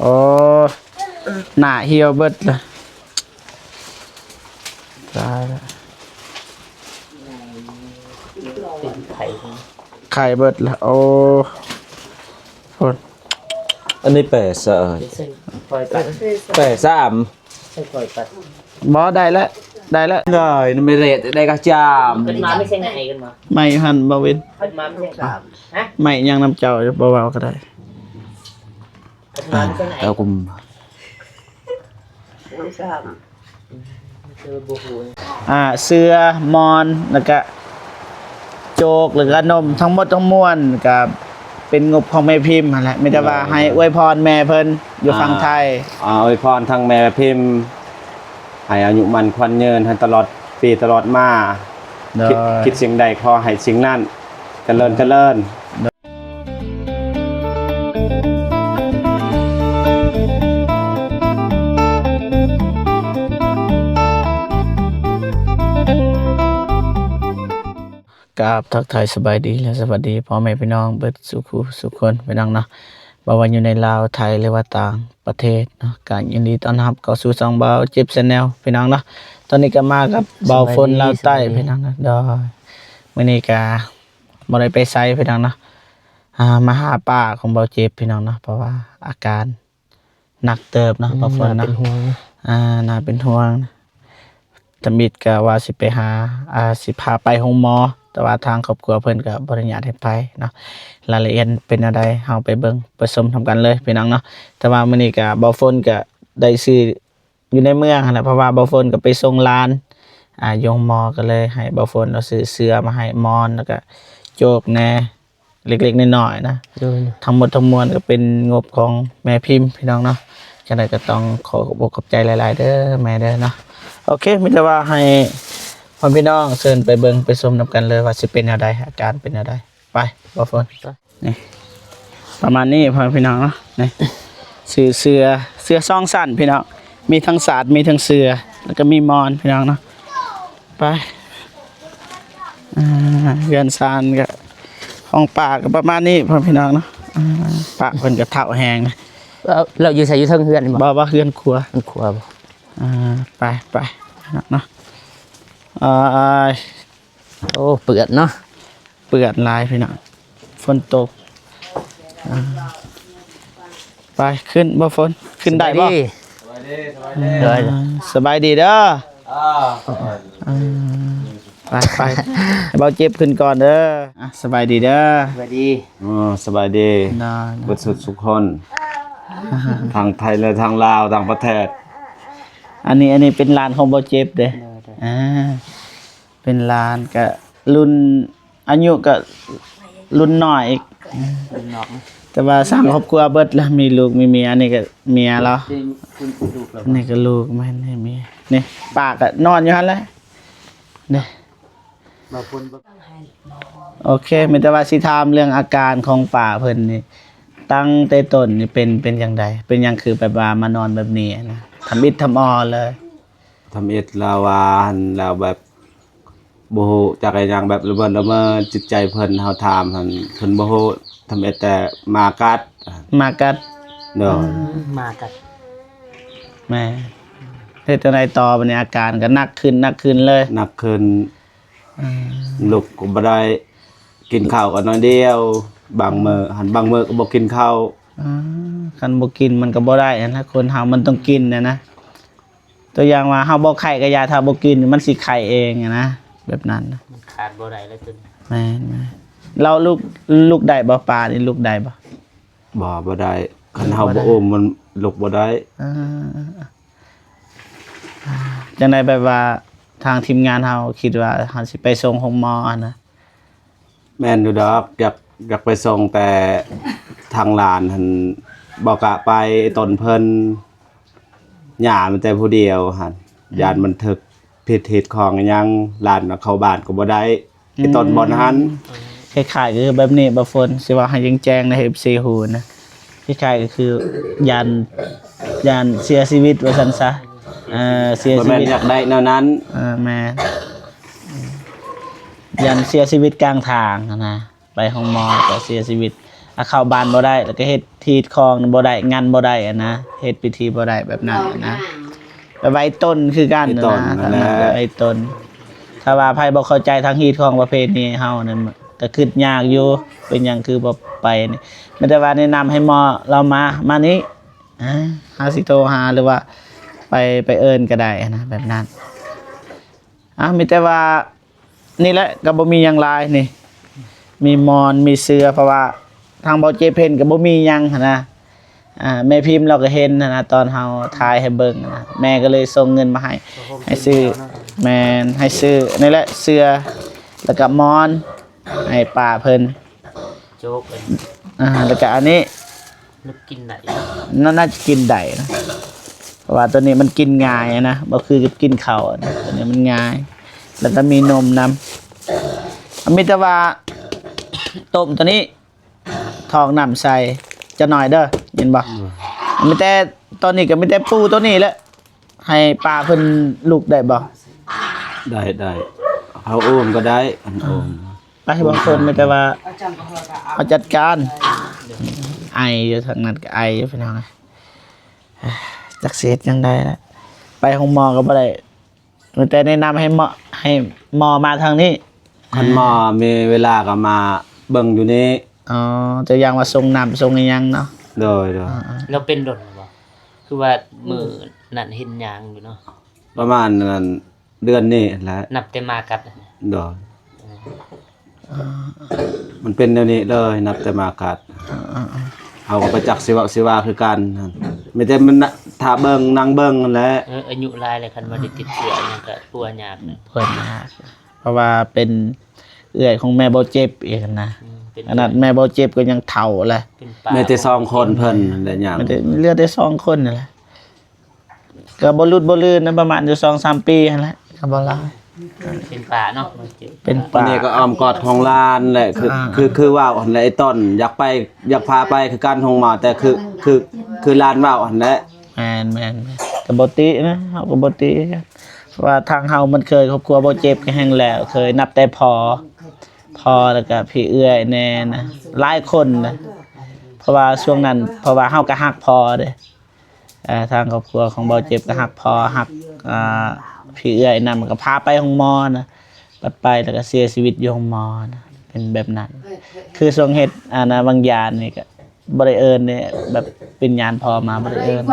โอ้หน้าเหี่ยวเบิดเลยตายแล้วไข่เบิดละโอ้คน อันนี้แปดเสยแปดสาม บอได้แล้วได้แล้ว เลยไม่เรทได้กระจาม ขึ้นมาไม่ใช่ไงขึ้นมา ไม่หันบาวิน ขึ้นมาไม่ใช่สามฮะ ไม่ยังน้ำเจ้าเบาๆก็ได้ ขึ้นมาไม่ใช่ไง แล้วกุม เจอบูฮู เสื้อมอนแล้วก็โจกหรือขนมทั้งหมดทั้งมวลกับเป็นงบของแม่พิมพ์นั่นแหละไม่ได้ว่าให้อวยพรแม่เพิ่นอยู่ฝั่งไทย อวยพรทางแม่พิมพ์ให้อายุมันควันเยินให้ตลอดปีตลอดมาคิดสิ่งใดขอให้สิ่งนั้นเจริญกราบทักทายสบายดีและสวัสดีพ่อแม่พี่น้องเบิดสุขุสุขคนพี่น้องเนาะบ่ว่าอยู่ในลาวไทยหรือว่าต่างประเทศเนาะก็ยินดีต้อนรับเข้าสู่ช่องเบาเจ็บ Channel พี่น้องเนาะตอนนี้ก็มากับเบาฝนลาวใต้พี่น้องนะดอยมื้อนี้ก็บ่ได้ไปไสพี่น้องเนาะมาหาป้าของเบาเจ็บพี่น้องเนาะเพราะว่าอาการหนักเติบเนาะเบาฝนเนาะน่าเป็นห่วงตำบิดก็ว่าสิไปหาสิพาไปโรงหมอแต่ว่าทางครอบครัวเพิ่นก็บ่อนุญาตให้ไปเนาะรายละเอียดเป็นอะไรเฮาไปเบิ่งไปชมทำกันเลยพี่น้องเนาะแต่ว่ามื้อนี้ก็เบาฝนก็ได้ซื้ออยู่ในเมืองนั่นแหละเพราะว่าเบาฝนก็ไปส่งหลานโรงหมอก็เลยให้เบาฝนเอาซื้อเสื้อมาให้มอนแล้วก็โจกแหน่เล็กๆน้อยๆนะทั้งหมดทั้งมวลก็เป็นงบของแม่พิมพ์พี่น้องเนาะจังได๋ก็ต้องขอบใจหลายๆเด้อแม่เด้อเนาะโอเคมีแต่ว่าให้พ่อพี่น้องเชิญไปเบิ่งไปชมนำกันเลยว่าสิเป็นแนวใดอาการเป็นแนวใดไปบ่ฝนนี่ประมาณนี้พ่อพี่น้องเนาะนี่เสื้อซองสั้นพี่น้องมีทั้งสาดมีทั้งเสื้อแล้วก็มีมอนพี่น้องเนาะไปเรือนซานก็ของป่าก็ประมาณนี้พ่อพี่น้องเนาะป่าเพิ่นก็เฒ่าแฮงนะ เราอยู่ใส่อยู่เทิงเฮือนบ่ บ่เฮือนครัว มันขัวบ่ ไปเนาะโอ้เปื่อนเนาะ เปื้อนลายพี่น้องฝนตกไปขึ้นบ่ฝนขึ้นได้บ่สบายดีเด้อไปเบาเจ็บขึ้นก่อนเด้อสบายดีเด้อ สวัสดี สบายดีเบิดสุขคนทางไทยและทางลาวต่างประเทศ อันนี้เป็นร้านของเบาเจ็บเด้เป็นร้านก็รุ่นอายุก็รุ่นน้อยอีกแต่ว่าสร้างครอบครัวเบิดแล้วมีลูกมีเมียอันนี้ก็เมียแล้วอันนี้ก็ลูกแม่นนี่เมียนี่ป้าก็นอนอยู่หั่นแหละนี่โอเคมีแต่ว่าสิถามเรื่องอาการของป้าเพิ่นนี่ตั้งแต่ต้นนี่เป็นจังไดเป็นหยังคือแบบว่ามานอนแบบนี้นะทำอิฐทำออเลย ทำเอ็ดลาวาหันลาวแบบบ่ฮู้จักอย่างแบบระเบิดระเมอจิตใจเพิ่นเฮาถามหันเพิ่นบ่ฮู้ทำเอ็ดแต่มากัด มากัด เนาะ มากัน แม่เฮ็ดจังไดต่อบัดนี้อาการก็หนักขึ้นเลย หนักขึ้นลุกก็บ่ได้กินข้าวก็น้อยเดียวบางมื้อก็บ่กินข้าว คันบ่กินมันก็บ่ได้นะคนเฮามันต้องกินนะตัวอย่างว่าเฮาบ่ไข้ก็ยาถ้าบ่กินมันสิไข้เองนะแบบนั้นนะ มันขาดบ่ได้แล้วจน แม่นเราลูกได้บ่ปลานี่ลูกได้บ่ บ่ได้คันเฮาบ่อุ้มมันลุกบ่ได้ จังไดแบบว่าทางทีมงานเฮาคิดว่าเฮาสิไปส่งโรงหมอนะ แม่นอยู่ดอกอยากไปส่งแต่ทางลานหั่นบ่กะไปต้นเพิ่นหญ้ามันแต่ผู้เดียวหั่นยานมันถึกผิดเหตุของหยังลานเข้าบ้านก็บ่ได้ไอ้ต้นบ่หัน คล้ายๆคือแบบนี้บ่ฝนสิว่าให้แจ้งใน FC ฮู้นะคล้ายๆก็คือยานเสียชีวิตว่าซั่นซะเสีย บ่ ชี แม่น วิต อยากได้แนวนั้น แม่ยันเสียชีวิตกลางทางนะไปห้องหมอก็เสียชีวิต ถ้าเข้าบ้านบ่ได้แล้วก็เฮ็ดทีคองบ่ได้งานบ่ได้อะนะเฮ็ดพิธีบ่ได้แบบนั้นอะนะไปไว้ต้นคือกันนะไว้ต้นถ้าว่าไผบ่เข้าใจทางฮีตของประเพณีเฮานั่นก็คิดยากอยู่เป็นหยังคือบ่ไปนี่ไม่ได้ว่าแนะนำให้หมอเรามานี้หาสิโทรหาหรือว่าไปเอิ้นก็ได้นะแบบนั้นมีแต่ว่านี่แหละก็บ่มีหยังหลายนี่มีมอนมีเสือเพราะว่าทางเบาเจเพิ่นก็บ่มีหยังหันนะแม่พิมพ์เราก็เห็นนะตอนเฮาถ่ายให้เบิ่งนะแม่ก็เลยส่งเงินมาให้ซื้อแม่นให้ซื้อนี่แหละเสือแล้วก็มอนให้ป้าเพิ่น โจ๊กเลย แล้วก็อันนี้ นึกกินไหน น่าจะกินได้นะเพราะว่าตัวนี้มันกินง่ายนะบ่คือกินข้าวนะตัวนี้มันง่ายแล้วก็มีนมนำมีแต่ว่าต้มตัวนี้ทองน้ำใส่จะหน่อยเด้อเห็นบ่มีแต่ตอนนี้ก็มีแต่ปูตัวนี้แหละให้ปลาเพิ่นลูกได้บ่ ได้เอาโอมก็ได้อันโอม ไปบางคนมีแต่ว่าเอาจัดการไออยู่ทางนั้นก็ไออยู่พี่น้องจักเสียจังได๋ล่ะไปห้องหมอก็บ่ได้มีแต่แนะนำให้หมอมาทางนี้ คันหมอมีเวลาก็มาเบิ่งอยู่นี้ อ๋อจะอย่างว่าทรงน้ำทรงอีหยังเนาะ โดย เราเป็นดนบ่คือว่ามือนั่นเห็นยางอยู่เนาะ ประมาณนั้นเดือนนี้แหละ นับแต่มากัด โดยมันเป็นแนวนี้เลยนับแต่มากัดเอาก็ประจักษ์ศิวะคือกันไม่แต่มันถ้าเบิ่งนั่งเบิ่งนั่นแหละ อายุหลายเลยคันว่าได้ติดเชื้อหยังก็ปัวยากนะ เพิ่นเพราะว่าเป็นเอื้อยของแม่บ่เจ็บอีกนะ เป็น ขนาดแม่บ่เจ็บก็ยังเฒ่าแหละ เป็นปลา มีแต่2คนเพิ่นได้หยัง มันเหลือได้2คนนั่นแหละก็บ่รุดบ่ลื่นนะประมาณอยู่ 2-3 ปีนั่นแหละก็บ่หลาย เป็นปลาเนาะ เป็น อั ป่าน นี้ก็อ้อมกอดของลานแหละคือว่าอันไอ้ต้นอยากไปอยากพาไปคือการของหมาแต่คือลานว่าอันแหละ แม่นก็บ่ตินะเฮาก็บ่ติเพราะว่าทางเฮามันเคยครอบครัวบ่เจ็บก็แฮงแล้วเคยนับแต่พอแล้วก็พี่เอื้อยแน่นะหลายคนนะเพราะว่าช่วงนั้นเพราะว่าเฮาก็ฮักพอเด้ทางครอบครัวของบ่เจ็บก็ฮักพอฮักพี่เอื้อยนำก็พาไปโรงหมอนะปัดไปแล้วก็เสียชีวิตอยู่โรงหมอนะเป็นแบบนั้น คือทรงเฮ็ดนะบางยานนี่ก็บ่ได้เอิ้นเนี่ยแบบเป็นยานพอมาบ่ได้เอิ้น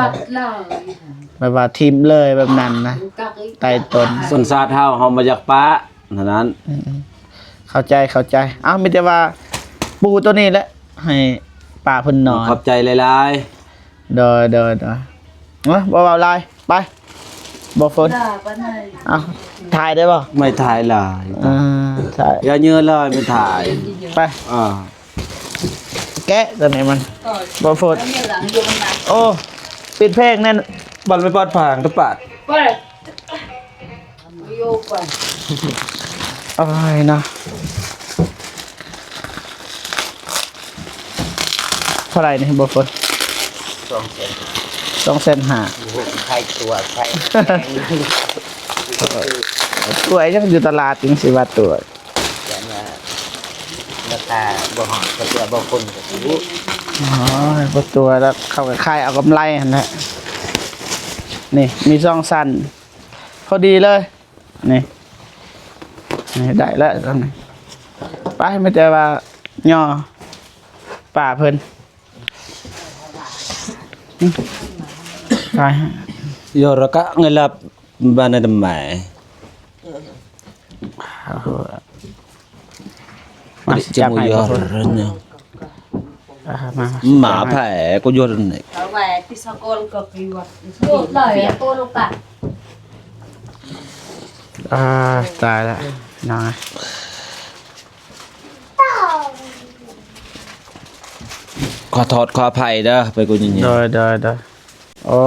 แบบว่าทิมเลยแบบนั้นนะใต้ต้น ส่วนซาดเฮามาจากปะนั้น เข้าใจอ้าวมีแต่ว่าปูตัวนี้แหละให้ป้าเพิ่นนอน ขอบใจหลาย เด้อบ่เว้าหลายไปบ่ฝนอ้าวถ่ายได้บ่ ๆไม่ถ่ายหลาย ถ่าย อย่าเยอะเลยไม่ถ่าย ไปแกะตัวนี้มันบ่ฝนโอ้ปิดเพลงนั่น บอลไม่ปอดผางตะปาด อะไรนะเท่าไหร่นี่บ่ฝน 2,500,000 ใครตัวใคร ตัวยังอยู่ตลาดจังสิว่าตัว แต่ว่าราคาบ่ฮอดก็ตัวบ่คนก็สิรู้ อ๋อบ่ตัวแล้วเข้าไปขายเอากำไรหั่นแหละนี่มี2สั้นพอดีเลยนี่ได้แล้วตอนนี้ไปไม่แต่ว่าย่อป่าเพิ่นไป Yoraka ngelap bana demai. มาสิจับให้บ่เพิ่น Yornya. มา Mà phải có yor này. Một lời cô lục ạ. ตายแล้วน้อย Khóa thọt khóa phải đó, phải cô nhìn โด nhìn. ยโอ้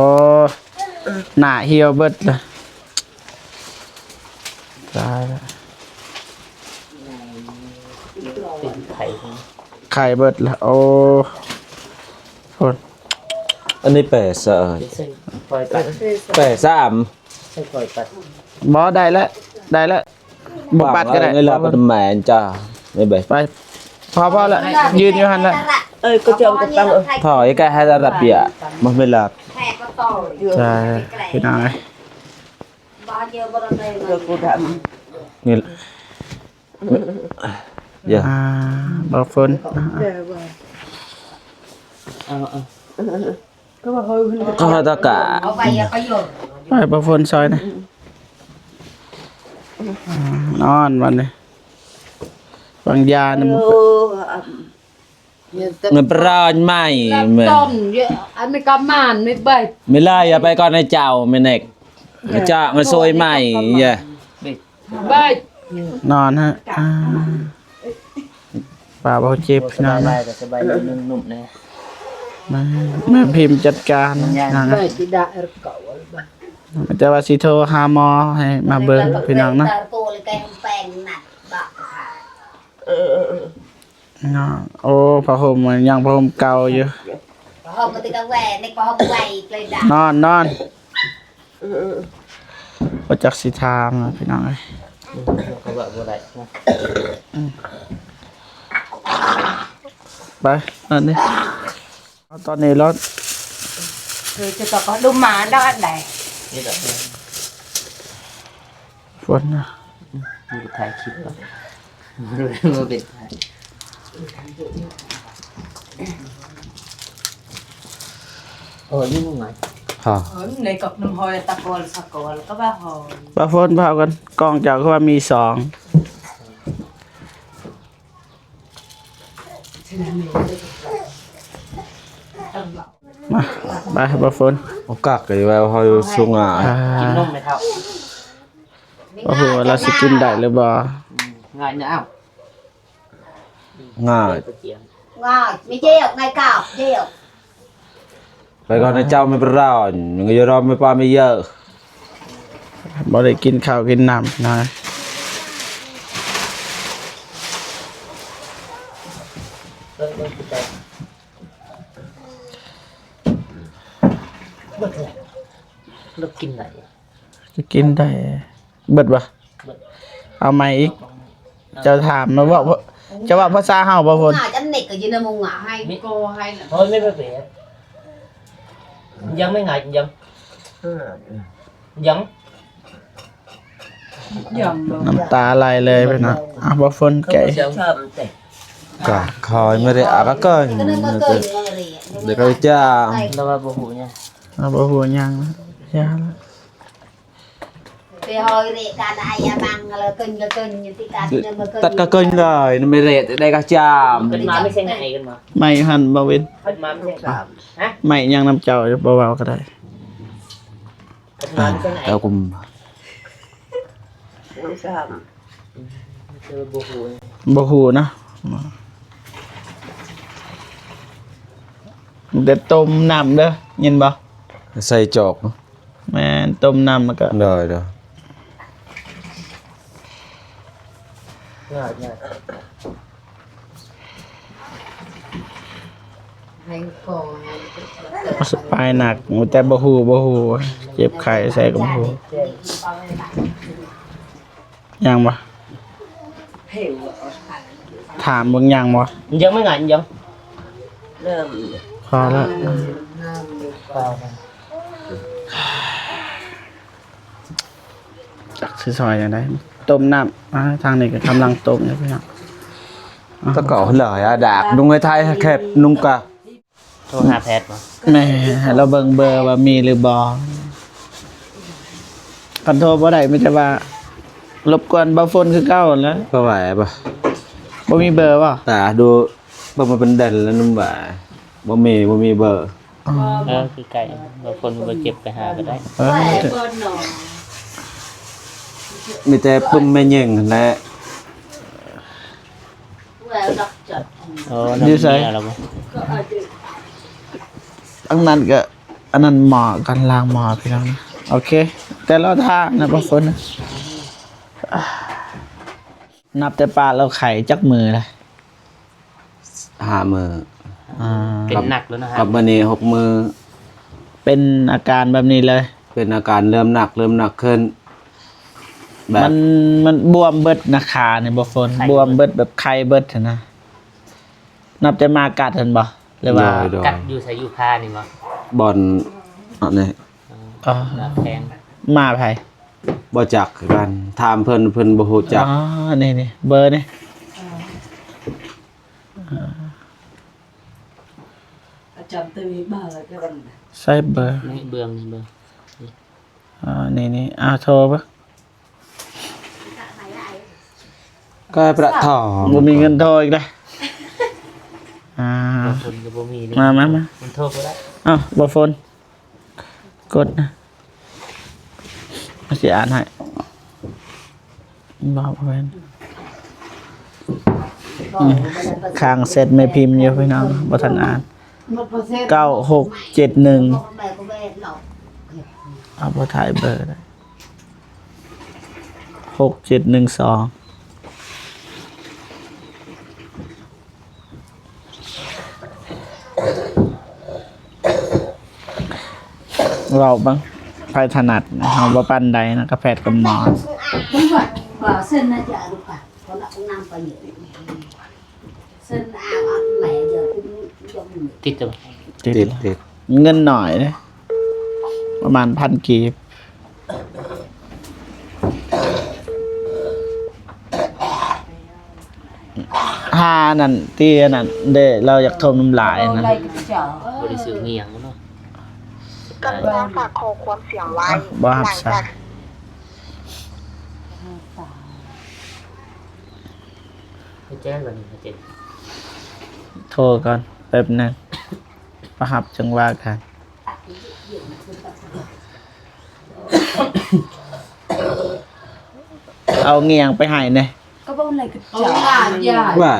หน้าเหี่ยวเบิดเลยตายแล้ว เป็นไข่ ไข่เบิดแล้วโอ้โทษ Anh ấy bẻ sợ. เส้นปล่อยปัด Bẻ giảm. เส้นปล่อยปัด บ่ได้แล้วบ่ปัดก็ได้ Ngelap demai cha. Này bẻ. ไปพอแล้วยืนอยู่หั่นละ có chồng có tâm ở ถอยแกให้ระเบียมันไม่หลับ แทกก็ต่อ ใช่พี่น้อง บ้านเยอะบ้านเลย rồi cô đậm นี่เดี๋ยว บ่ฝน có bà hơi ก็ตะกะ เอาไปก็โยน ไปบ่ฝนซอยนะนอนวันนี้บางยานะมัน เงินปรานใหม่เหมือน ต้มเยอะอันไม่กำมานไม่ใบ ไม่ไล่อย่าไปก่อนในเจ้าไม่เน็กจะมาซวยใหม่อย่า ใบ นอนฮะป่าบ่เจ็บพี่น้อง ได้ นะ แต่สบายนุ่มๆนะ แม่พิมพ์จัดการนะ ใบที่ได้เก่าใบ แต่ว่าสิโทรหาหมอให้มาเบิ่งพี่น้องนะ โกเลยแกงแปลงหนักบักค่ะ เนาะโอ้ผ้าห่มมันยังผ้าห่มเก่าอยู่ ห้องก็ติดกระแหวนในห้องไหวเลยด่าน อนบ่จักสิถามนะพี่น้องเอ้ย เขาบอกว่าอะไรนะ ไปนั่นนี่ตอนนี้รถ คือจะต้องดูหมาได้ไหน นี่แบบนี้ ฝนนะ มีถ่ายคลิปป่ะมาเป็นถ่าย โอ้ยนี่มึงไง ฮะ ในกับน้ำหอยตะโกนสะโกนก็ว่าหอย ปลาฝนพากันกล้องจากคือว่ามีสองมาไปปลาฝน โอกาสก็ว่าเฮาสูงอ่ะ กินนมไหมเท่า โอ้โหเราสิกินได้หรือบ่ ง่ายนะอ้าว ง่าย ตะเกียง ง่ายไม่เจียวไงเก่าเจียว ไปก่อนในเจ้าไม่ปรานยังจะรอไม่ปาไม่เยอะ บ่ได้กินข้าวกินน้ำนะ เริ่มใจเบิดเลยเลิกกินไหน จะกินได้เบิดบ่เอาใหม่อีกเจะถามมาว่าจะว่าภาษาเฮาบ่ฝน ง่ายจันเน็กก็ยืนมุงอ่ะให้ โกให้น่ะ thôi mấy bác vẻ dân mấy ngày dân dân อย่าง น้ำตาไหลเลยไปนะบ่ฝนแก่ chậm tệ กะคอยไม่ได้อาก็เกิน ก็นึกว่าเกิดอะไร เดี๋ยวก็จ้า đâu mà bố hủ nha เอาบ่ฮู้หยังยาละ ไปหอยเรการได้ยาบังอะไรเกินก็เกินอยู่ที่การเดินมาเกิน ตัดก็เกินเลยnó mới rệt đâyก็จ้า bên má mới xe ngày gần mà ไม่หันบ่เว้น bên má mới xe ngày hả ไม่ยังน้ำเจ้าจะบ่เว้าก็ได้ bên má mới xe ngày แล้วกุม làm sao chưa bố hủ บ่ฮู้นะเด็ดต้มน้ำเด้อยินบ่ ใส่จอก แม่นต้มน้ำแล้วก็ rồi rồi rồi rồi ให้โก สปายหนักแต่บ่ฮู้เจ็บไข้ใส่ก็บ่ฮู้ยังบ่ hiểu ถามเบิ่งยังบ่ dân mấy ngày dân làm พอแล้ว vào จักสิซอยจังได๋ต้มน้ำทางนี้ก็กำลังต้มอยู่พี่น้อง tất cả lời à đạc đúng người thay kẹp nung cả thôi hạt hẹt mà แม่ให้เราเบิ่งเบอร์ว่ามีหรือบ่คันโทรบ่ได้มีแต่ว่ารบกวนบ่ฝนคือเก่าแหล้ว có vẻ bà บ่มีเบอร์บ่ tả đua bà mà bên đèn là nung bà bò mì bờ cái cày mà con vừa chụp cái hà vào đấy เออ เปิ้นหน่อย mì tè bùm mê nheng nè แล้วดอกจด nó Như sao? nghe là không อันนั้นก็อันนั้นหมอกันล้างหมอพี่น้องนะโอเค แต่เราท่านะบ่ฝนนะนับแต่ปลาเราไข่จักมือเลย hạ mờ เป็นหนักแล้วนะฮะ กับบันนี้หกมือ เป็นอาการแบบนี้เลย เป็นอาการเริ่มหนักขึ้นแบ มั บ นบวมเบิดนะขาเนี่ยบ่ฝนบวมเบิดแบบไข้เบิดหั้นนะ นับแต่มากัดเห็นบ่หรือว่า โดย กัดอยู่ใส่อยู่ผ้านี่บ่ บอลอันนี้ อ๋อ แพง มาไผ บ่จักคือกันถามเพิ่นบ่ฮู้จัก อ๋อนี่เบอร์นี่ จำตัวเบอร์ก็วัน ใส่เบอร์ นี่เบืองนี่เบือง นี่โทรบ่ ก็ประทอง บ่มีเงินโทรอีกเด้อ คนก็บ่มีนี่ มา มันโทรบ่ได้ อ้าวบ่โฟนกดนะสิอ่านให้บ่เว้นข้างเสร็จไม่พิมพ์อยู่พี่น้องบ่ทันอ่าน 9671เอาบ่ถ่ายเบอร์ได้6712เราบ้างไฟถนัดนะเราบ่ปั้นใดนะกาแฟกับหมอ Đúng rồi, bảo xin nó chờ được à, còn lại cũng năm bao nhiêu. Xin mẹ giờ cũng trong người. ติดจัง ติด เงินหน่อยนะประมาณ1,000 กีบนั่นที่นั่นเด้เราอยากทมน้ำลายนะ Đây cái chợ. บ่ได้ซื้อเงียงเนาะ กรุณาฝากขอความเสียงไว้ บ้า หลัง ซะ จาก ไปแจ้งก่อนนี่เจ็ด โทรก่อนแป๊บนึงประหับจังว่ากันเอาเงียงไปให้เนี่ย Có bao này cái Ôi chợ. là giờ. ว่า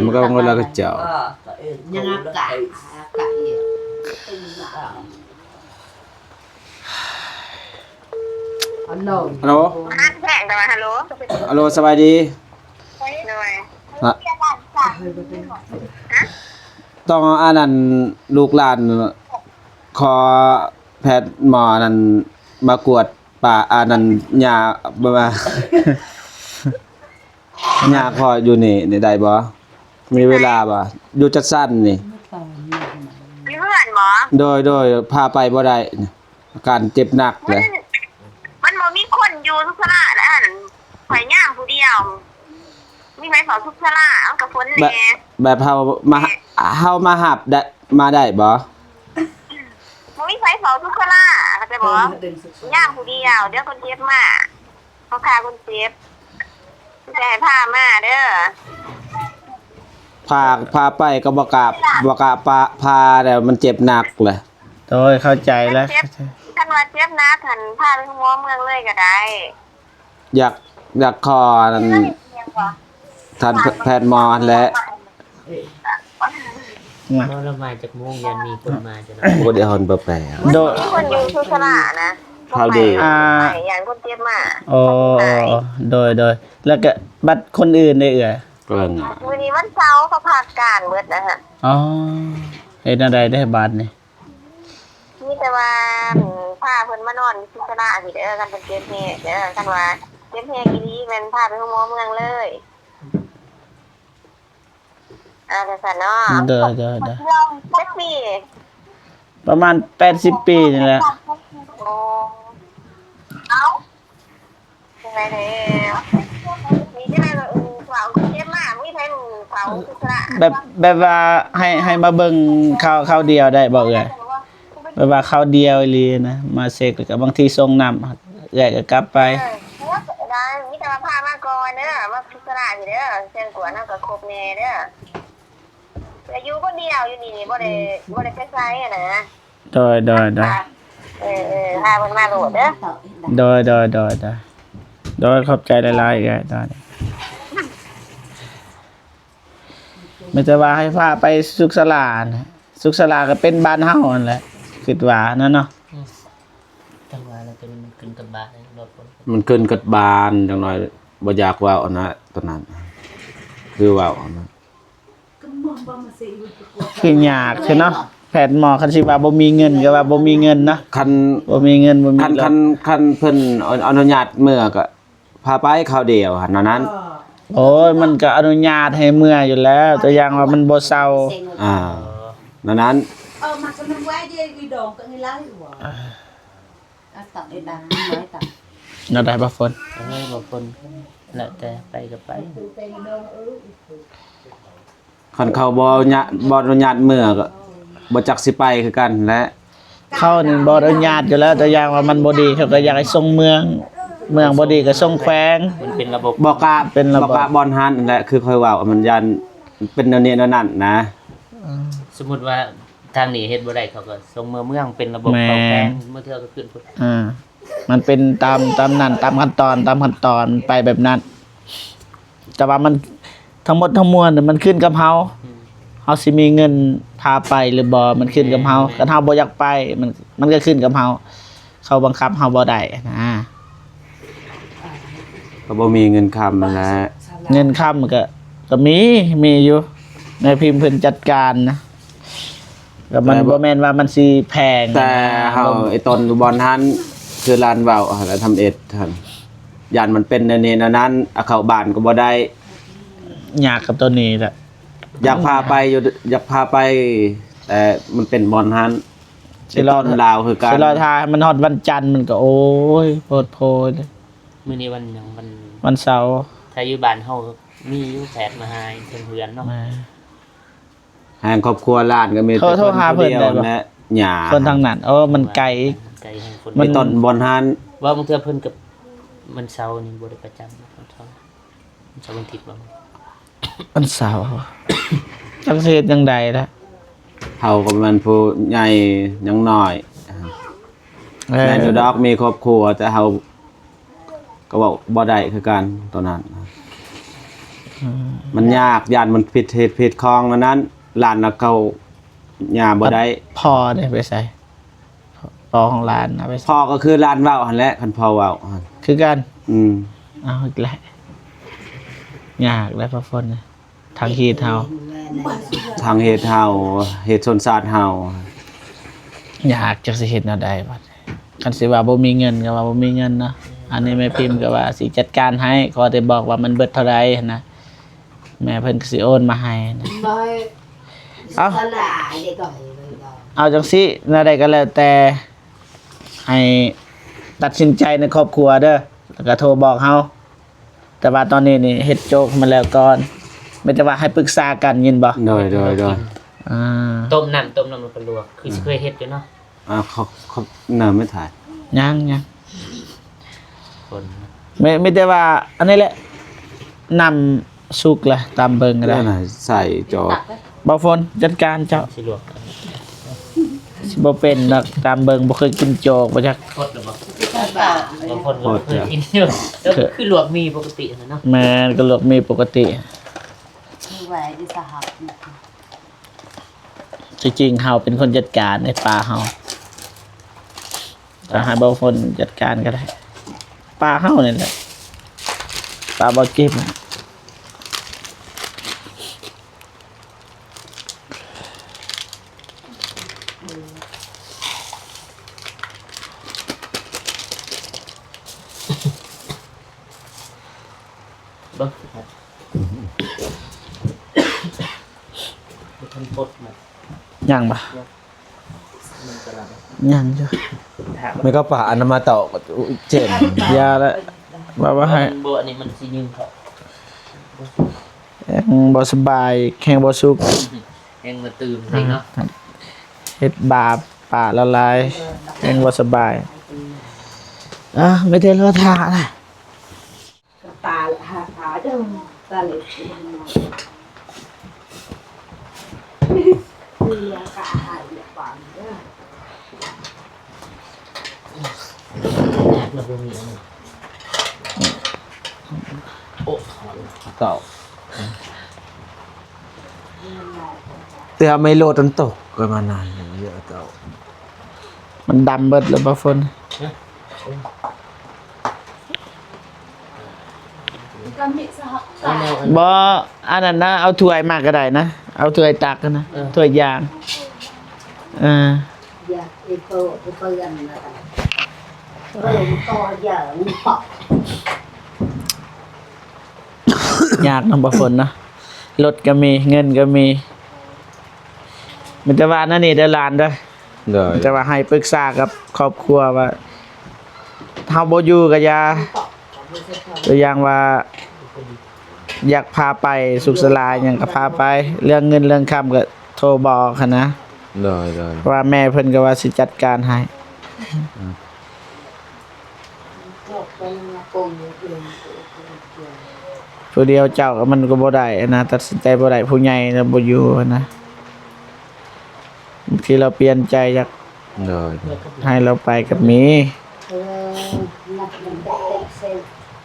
มันก็งนแล้วก็เจ้า Nhưng mà cả gì. Alo. ฮัลโหล ห้างแข่งกันมาฮัลโหล ฮัลโหลสบายดี หน่อย นะต้องเอาอันนั้นลูกหลานขอแพทย์หมอนั่นมากวดป่าอันนั้นยาบ่มา ยาขออยู่นี่ได้บ่มีเวลาบ่อยู่จัดสั้นนี่ มีเพื่อนหมอ โดยพาไปบ่ได้อาการเจ็บหนักเลย มันบ่มีคนอยู่ทุกสระแล้วอันข่อยย่างผู้เดียว มีไฟเผาทุกสระเอากับฝนแน่ แบบเฮามาหับได้มาได้บ่ บ่มีไฟเผาทุกสระเข้าใจบ่ย่างผู้เดียวเดี๋ยวคนเจ็บมาเขาพาคนเจ็บจะให้พามาเด้อ พาไปก็บ่กล้าพาแล้วมันเจ็บหนักเลย โดยเข้าใจแล้ว ท่านว่าเจ็บนะท่านพาไปหัวเมืองเลยก็ได้ อยากขอนั่นท่านแพทย์หมอและ เพราะเรามาจากโมงยันมีคนมาจะเนาะ บ่ได้ฮอนบ่แปล โดย มีคนอยู่ทุกสระนะ ข่าวดี อย่างคนเจ็บมา โอ้โดยแล้วก็บัตรคนอื่นได้เอ่ย เกิน วันนี้วันเสาร์เขาพาการเบิดนะฮะ อ๋อเฮ็ดอะไรได้บัตรนี่ มีแต่ว่าพาเพิ่นมานอนที่สระสิเด้อกันเป็นเจ็บแม่เด้อกันว่าเจ็บแม่กี่ดีแม่นพาไปหัวเมืองเลยจังซั่นเนาะ เด้อ เจ็บปี ประมาณ80 ปีนี่แหละ โอ้เอาจังได๋เด้อมีจังได๋เฝ้าเจ็บมากมีไผเฝ้าทุกสระ แบบว่าให้มาเบิ่งข้าวเดียวได้บ่เอ่ยแบบว่าข้าวเดียวอีหลีนะมาเสกแล้วก็บางทีส่งน้ำเอ่ยก็กลับไป ได้มีแต่ว่าพามาก่อนเด้อมาพิจารณาสิเด้อเส้นกวนเฮาก็ครบแน่เด้อแต่อยู่คนเดียวอยู่นี่บ่ได้ไปไสอ่ะนะ โดย พาเพิ่นมาโหลดเด้อ โดยขอบใจหลายๆอีกแล้วตอนนี้ไม่จะว่าให้พาไปสุขศาลานะสุขศาลาก็เป็นบ้านเฮานั่นแหละคิดว่านั่นเนาะ จังหวะเราเป็นขึ้นกับบาทเลยบ่คน มันเกินกัดบานจังหน่อยบ่อยากเว้าอันนะตอนนั้น คือเว้าอันนั้น คือยากใช่เนาะแพทย์หมอคันสิว่าบ่มีเงินก็ว่าบ่มีเงินนะ คัน บ่มีเงินบ่มี คันเพิ่นอนุญาตเมื่อก็พาไปคราวเดียวหั่นนั้น โอ้ยมันก็อนุญาตให้เมื่ออยู่แล้ว แต่อย่างว่ามันบ่เซา นั้น mà cái năm qua đi đi đồ cái người lấy của tặng đi đàn nói tặng เราได้บ่ฝน บางคนแล้วแต่ไปก็ไป คันเขาบ่อนุญาตเมื่อก็บ่จักสิไปคือกันและ เข้านี่บ่อนุญาตอยู่แล้วแต่อย่างว่ามันบ่ดีเขาก็อยากให้ส่งเมืองบ่ดีก็ส่งแขวง มันเป็นระบบ บ่กล้า เป็นระบบ บ่กล้าบอลฮันนั่นแหละคือค่อยเว้ามันยันเป็นแนวนี้แนวนั้นนะ สมมุติว่าทางนี้เฮ็ดบ่ได้เขาก็ส่งเมืองเป็นระบบเข้าแปลงเมื่อเทื่อก็ขึ้นพุ่น มันเป็นตามนั้นตามขั้นตอนไปแบบนั้น แต่ว่ามันทั้งหมดทั้งมวลน่ะมันขึ้นกับเฮาสิมีเงินพาไปหรือบ่มันขึ้นกับเฮาคันเฮาบ่อยากไปมันก็ขึ้นกับเฮาเขาบังคับเฮาบ่ได้นะ ก็บ่มีเงินค้ำนั่นแหละ เงินค้ำก็มีอยู่ในพิมพ์เพิ่นจัดการนะก็มันบ่แม่นว่ามันสิแพง แต่เฮาไอ้ตนบอลฮันคือลานเว้าแล้วทำเอ็ดท่านยันมันเป็นแนวนี้แนวนั้นเอาเข้าบ้านก็บ่ได้ ยากกับตัวนี้แหละ อยากพาไปอยู่อยากพาไป แต่มันเป็นบอลฮัน สิรอ ลาวคือการ สิรอทามันฮอดวันจันทร์มันก็โอ้ยโพดโพยเลย มื้อนี้วันหยังวัน วันเสาร์ ถ้าอยู่บ้านเฮามีอยู่แพทย์มาหาเพื่อนๆเนาะ มา แห่งครอบครัวลานก็มี โทรหาเพิ่นได้บ่ และหญ้า คนทางนั้นมันไกล ไกลแห่งคน มั ไอ้ต้นบอลฮัน ว่าบางเทื่อเพิ่นกับมันเช้านี่บ่ได้ประจำมันเช้าวันอาทิตย์บ่ วันเสาร์จังสิเฮ็ดจังใดล่ะ เฮาก็มันผู้ใหญ่ยังน้อยแม่นอยู่ดอกมีครอบครัวแต่เฮาก็บอกบ่ได้คือกันตอนนั้น มันยากย่านมันผิดเหตุผิดคลองนั้นลานน่ะเขาหญ้าบ่ได้ พ่อได้ไปใส่พ่อของหลานเอาไปใส่ พ่อก็คือลานเว้าหั่นแหละคันพ่อเว้าหั่น คือกัน อืม อีกแล้วยากแล้วพระฝนน่ะทางขีดเฮา ทางเหตุเฮาเหตุชนศาสตร์เฮา อยากจะสิเฮ็ดแนวใดบัดคันสิว่าบ่มีเงินก็ว่าบ่มีเงินเนาะอันนี้แม่พิมพ์ก็ว่าสิจัดการให้ขอแต่บอกว่ามันเบิดเท่าใดนะแม่เพิ่นก็สิโอนมาให้นะ rồi Ơ. ta lại để gọi เอาจังซี่แนวใดก็แล้วแต่ให้ตัดสินใจในครอบครัวเด้อแล้วก็โทรบอกเฮาแต่ว่าตอนนี้นี่เฮ็ดโจกมาแล้วก่อนไม่แต่ว่าให้ปรึกษากันยินบ่ โดย อ่า ต้มน้ำแล้วก็ลวกคือสิเคยเฮ็ดอยู่เนาะ เขาน่าไม่ถ่าย ยัง คน ไม่แต่ว่าอันนี้แหละนำสุกละตามเบิ่งก็ได้ นั่นน่ะใส่จอ บ่ฝนจัดการเจ้า สิลวก สิบ่เป็นดอกตามเบิ่งบ่เคยกินโจกบ่จัก โคตรบ่บางคนก็เคยกินอยู่แล้วคือลวกมีปกตินะเนาะ แม่นก็ลวกมีปกติ như vậy đi xa học จริงๆเฮาเป็นคนจัดการในป่าเฮาจะให้บ่ฝนจัดการก็ได้ป่าเฮานี่แหละป่าบ่เก็บ เบิ่งครับท่านพดมา ยังบ่ มันกำลัง ยังจ้ะ ถาม ไม่ก็ป่าอนามาเตาเจ็บ ยาละว่าให้ บ่อันนี้มันสิยืมเขา แข็งบ่สบายแข็งบ่สุข แฮงมาตื่มจริงเนาะ เฮ็ดบาปป่าละลายแข็งบ่สบายไม่ได้รอท่าน่ะ ta hạ thả chứ ta lại đi cả hai địa bàn đó เราบ่มีอันนี้โอ้ เตาเตือไม่โลดตันตกก็มานานเยอะเตา มันดำเบิดแล้วบ่ฝน บ่อันนั้นนะเอาถ้วยมาก็ได้นะเอาถ้วยตักนะถ้วยยางgiờ đi cô gần là rồi to giờ nó bọc ยากนำบ่ฝนนะรถก็มีเงินก็มีมันจะว่านั่นนี่เด้อหลานเด้อ โดย จะว่าให้ปรึกษากับครอบครัวว่าเฮาบ่อยู่ก็อย่าตัวอย่างว่า อยากพาไปสุขสลายหยังก็พาไป เรื่องเงินเรื่องคำก็โทรบอกหั้นนะ โดย เพราะว่าแม่เพิ่นก็ว่าสิจัดการให้ผู้เดียวเจ้าก็มันก็บ่ได้นะตัดสินใจบ่ได้ผู้ใหญ่น่ะบ่อยู่นะบางทีเราเปลี่ยนใจอยาก โดย ให้เราไปกับมี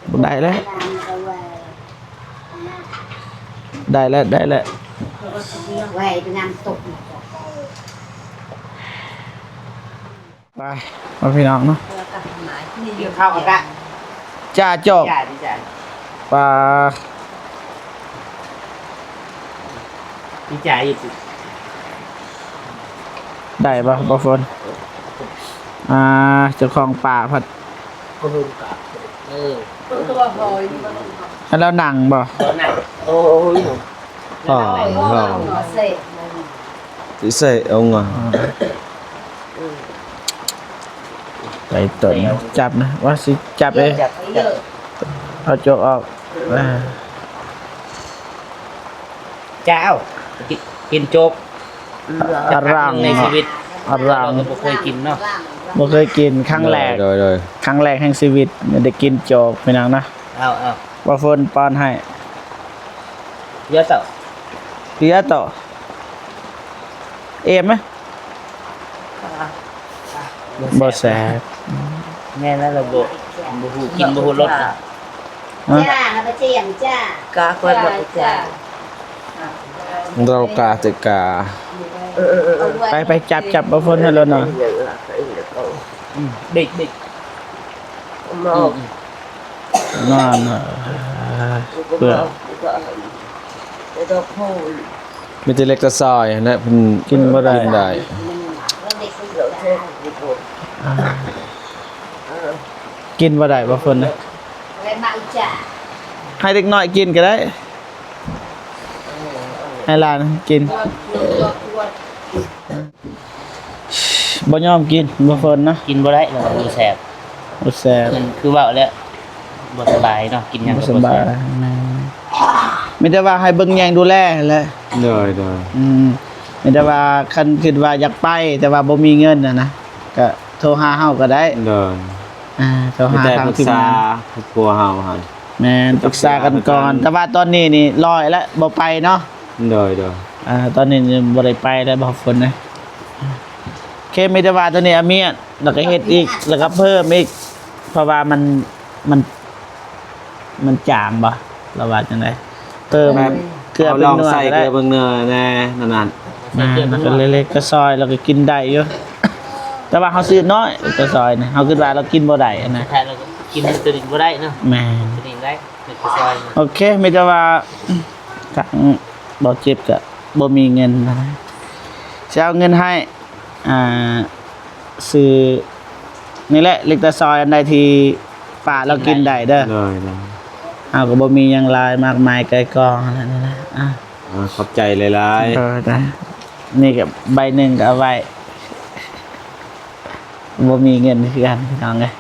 บ่ได้แล้วได้แล้วได้แล้ว ไว้เป็นงานตก ไปมาพี่น้องเนาะ กินข้าวกันละ จ้าจอก จ่าดิจ่า ปลา ดิจ่าอยู่สิ ได้ปะบ่ฝนเจ้าของป่าผัด ก็คือกับตัวหอยนี่มัน ให้เรานั่งบ่ ตอนนั้นโอ้ยหนู อ๋อ เสร็จ สิใส่เอางา ไปต่อยจับนะว่าสิจับเอง จับ เอาจกออก เจ้ากินโจ๊ก อรัง ในชีวิต อรัง เราก็บ่เคยกินเนาะ บ่เคยกินครั้งแรก โดย ครั้งแรกแห่งชีวิตได้กินโจกพี่น้องนะ เอา ว่าฝนป้อนให้ เยอะต่อ เรียต่อเอ็มไหมบ่แซ่บ แม่นั่นเราบ่ฮู้กินบ่ฮู้รสนะ จ้าไปเจียมจ้าก าคนบอกจ้า เรากาจะกา ไปจับบ่ฝนให้แล้วเนาะ เด็ก มอง นอนเพื่อ ดอกโห มีแต่เล็กแต่ซอยนะเพิ่น กินบ่ได้ กินได้ กินบ่ได้บ่ฝนนะ ไปมาจ้า ให้เด็กน้อยกินก็ได้ ให้หลานกินบ่ยอมกินบ่ฝนนะ กินบ่ได้เราบ่แซ่บ บ่แซ่บ มันคือว่าแล้วบ่สบายเนาะกินหยัง บ่ ก็ ส บ่ บา แซ่ ย บ มีแต่ว่าให้เบิ่งแยงดูแลแหละ โดย มีแต่ว่าคันคิดว่าอยากไป แต่ว่าบ่มีเงินน่ะนะก็โทรหาเฮาก็ได้ โดย โทร มี หา แต่ ทาง ปรึก ทีม ษาง าน ครอบครัวเฮาหั่น แม่นปรึกษากันก่อน แต่ว่าตอนนี้นี่ลอยแล้วบ่ไปเนาะ โดย ตอนนี้นี่บ่ได้ไปแล้วบ่ฝนนะเคมีแต่ว่าตัวนี้อาเมียนแล้วก็เฮ็ดอีกแล้วก็เพิ่มอีกเพราะว่ามันจางบ่เราว่าจังได๋เพิ่มเกลือ เอา เป็น ลอง นัว ใส่ ก็ เก ได้ ลือเบิ่งเนื้อแน่นั่น มันก็เล็กๆก็ซอยแล้วก็กินได้อยู่ แต่ว่าเฮาซื้อน้อยก็ซอยนะเฮาคิดว่าเรากินบ่ได้นะ ถ้าเรากินตัวนี้บ่ได้เนาะ แม่น ตัวนี้ได้เด็กก็ซอย โอเคมีแต่ว่าทางบ่เจ็บก็บ่มีเงินนะสิเอาเงินให้ซื้อนี่แหละเล็กตะซอยอันใดที่ป้าเรากินได้เด้อ โดย เฮาก็บ่มีหยังหลายมากมายไกลกองนั่นนี่นะขอบใจหลาย นะนี่ก็ใบหนึงก็เอาไว้บ่มีเงินคือกันพี่น้องเอ้ย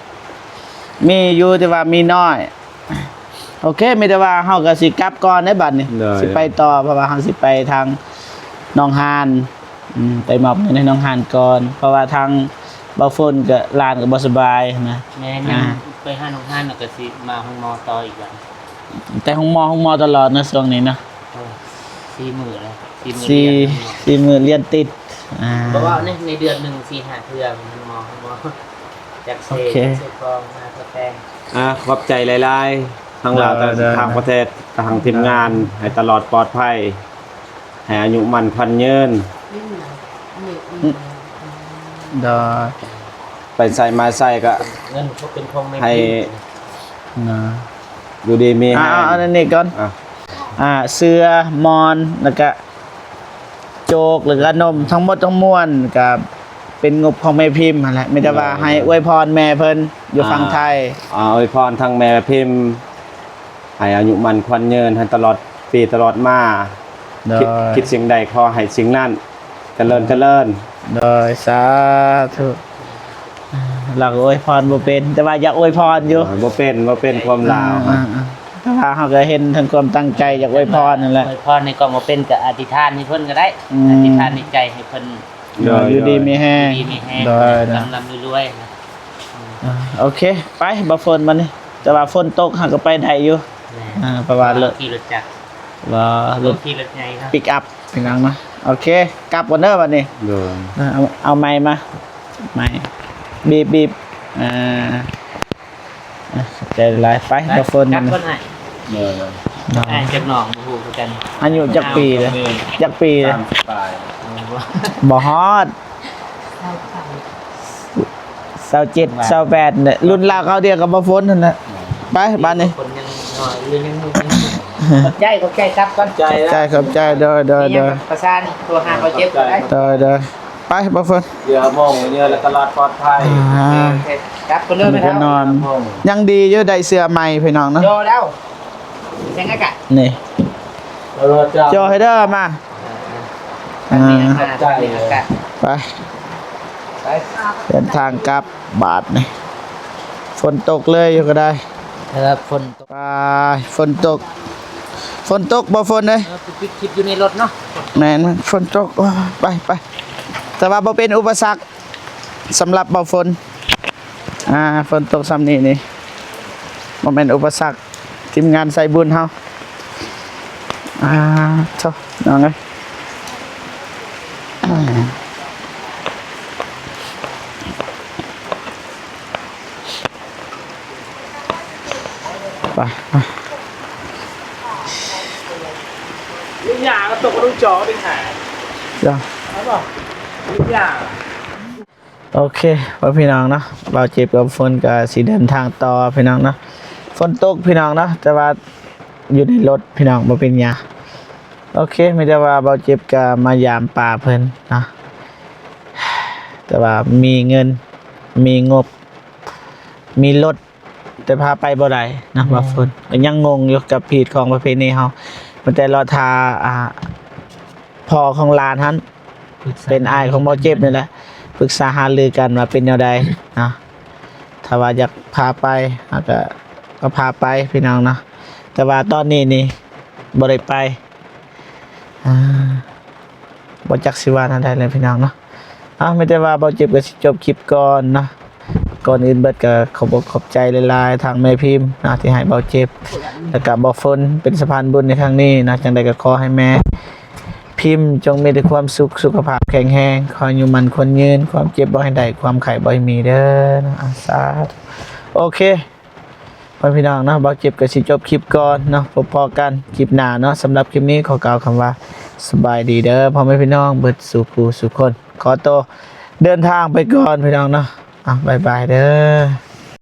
มีอยู่แต่ว่ามีน้อย โอเคมีแต่ว่าเฮาก็สิกลับก่อนในบัดนี้สิไปต่อเพราะว่าเฮาสิไปทางหนองหานไปมอบเงินให้หนองหานก่อน เพราะว่าทางบ่ฝนก็ลานก็บ่สบายนะ แม่ยังไปหาน้องห้านแล้วก็สิมาห้องมอต่ออีกบัด แต่ห้องมอตลอดนะช่วงนี้นะ 4 มื้อแล้ว4 4มื้อเรียนติดเพราะว่าในเดือนหนึง4-5เทื่อมันมอจากเซกองมาสแตง ขอบใจหลายๆทั้งเราทางประเทศทางทีมงานให้ตลอดปลอดภัยให้อายุมั่นขวัญยืน ดอ ไปใส่มาใส่ก็ เงินก็เป็นของแม่ ให้ นะ อยู่ดีมีแฮง อันนี้ก่อนเสื้อมอนแล้วก็โจกหรือก็นมทั้งหมดทั้งมวลกับเป็นงบของแม่พิมพ์นั่นแหละมีแต่ว่าให้อวยพรแม่เพิ่นอยู่ฝั่งไทย อวยพรทางแม่พิมพ์ ให้อายุมันควันยืนให้ตลอดปีตลอดมา โด คิด ย สิ่งใดขอให้สิ่งนั้นเจริญเจริญ โดยสาธุหลักอวยพรบ่เป็นแต่ว่าอยากอวยพรอยู่ บ่เป็นความลาว แต่ว่าเขาก็เห็นทั้งความตั้งใจอยากอวยพรนั่นแหละ อวยพรในกล่องมาเป็นกับอธิษฐานให้เพิ่นก็ได้ อืม อธิษฐานในใจให้เพิ่น อยู่ดีมีแห้ง ดีมีแห้ง โดยนะ ลำๆรวยๆนะ โอเค ไปบ่ฝนมานี่แต่ว่าฝนตกหักก็ไปได้อยู่เพราะว่าเลอะ ขี่รถจักร ว่าร ร ถ ถ ขี่รถใหญ่ครับ ปิกอัพเป็นหยังนะโอเค กลับก่อนเด้อบัดนี้ โดย เอาไม้มาไม้บีบใจหลายไปบ่ฝน จั มั ก น คนให้ โดย อ่านจากหนองบ่ฮู้คือกัน อายุจักปีเลยจักปีเลย 30ปลาย บ่ฮอด27 28เนี่ยรุ่นราวเขาเดียวกับบ่ฝนนั่นแหละไปบ้านนี้ คนยังน้อยหรือยังหนุ่มขอบใจครับก่อนใจ ใจขอบใจเด้อ ประสานตัวหาเขาเจ็บก็ได้ ไปบ่ฝน เรือมงเรือและตลอดปลอดภัย โอเคครับคนเริ่มไป ก็ แล้ว นอน ยังดีอยู่ได้เสื้อใหม่พี่น้องเนาะ โยแล้วยังไงกะ นี่ รถจ้า โจให้เด้อมา อันนี้อากาศอากาศ ไป ไป เดินทางกลับบาทนี่ฝนตกเลยอยู่ก็ได้ ฝนตก ไปฝนตกบ่ฝนเลย ปิดคลิปอยู่ในรถเนาะ แม่นฝนตกไปแต่ว่าบ่เป็นอุปสรรคสำหรับบ่ฝนฝนตกซ้ำนี่นี่บ่แม่นอุปสรรคทีมงานใส่บุญเฮาโธ่น้องเอ้ยไป ลูกยาก็ตกกับลูกจอดิค่ะ เดี๋ยว เขาบอกลูกยา โอเคว่าพี่น้องเนาะบ่าวเจ็บกับฝนก็สิเดินทางต่อพี่น้องเนาะฝนตกพี่น้องเนาะแต่ว่าอยู่ในรถพี่น้องบ่เป็นหยังโอเคไม่ได้ว่าบ่าวเจ็บก็มายามป่าเพิ่นเนาะแต่ว่ามีเงินมีงบ มีรถแต่พาไปบ่ได้นะบ่าวฝนก็ยังงงอยู่กับผิดของประเพณีเฮามันแต่รอทาพ่อของหลานหันเป็นอ้ายของบ่าวเจ็บนี่แหละปรึกษาหารือกันว่าเป็นแนวใดนะถ้าว่าอยากพาไปก็พาไปพี่น้องเนาะแต่ว่าตอนนี้นี่บ่ได้ไปบ่จักสิว่าอันใดเลยพี่น้องเนาะไม่ได้ว่าบ่เจ็บก็สิจบคลิปก่อนเนาะก่อนอื่นเบิดก็ขอบใจหลายๆทางแม่พิมพ์นะที่ให้บ่เจ็บแล้วก็บ่ฝนเป็นสะพานบุญในครั้งนี้นะจังใดก็ขอให้แม่พิมพ์จงมีแต่ความสุขสุขภาพแข็งแรงขออยู่มันคนยืนความเจ็บบ่ให้ได้ความไข้บ่ให้มีเด้อนะสาธุโอเคพี่น้องเนาะบ่เจ็บก็สิจบคลิปก่อนเนาะพอๆกันคลิปหน้าเนาะสำหรับคลิปนี้ขอกล่าวคำว่าสบายดีเด้อพ่อแม่พี่น้องเบิดสู่ผู้สู่คนขอตัวเดินทางไปก่อนพี่น้องเนาะบ๊ายบายเด้อ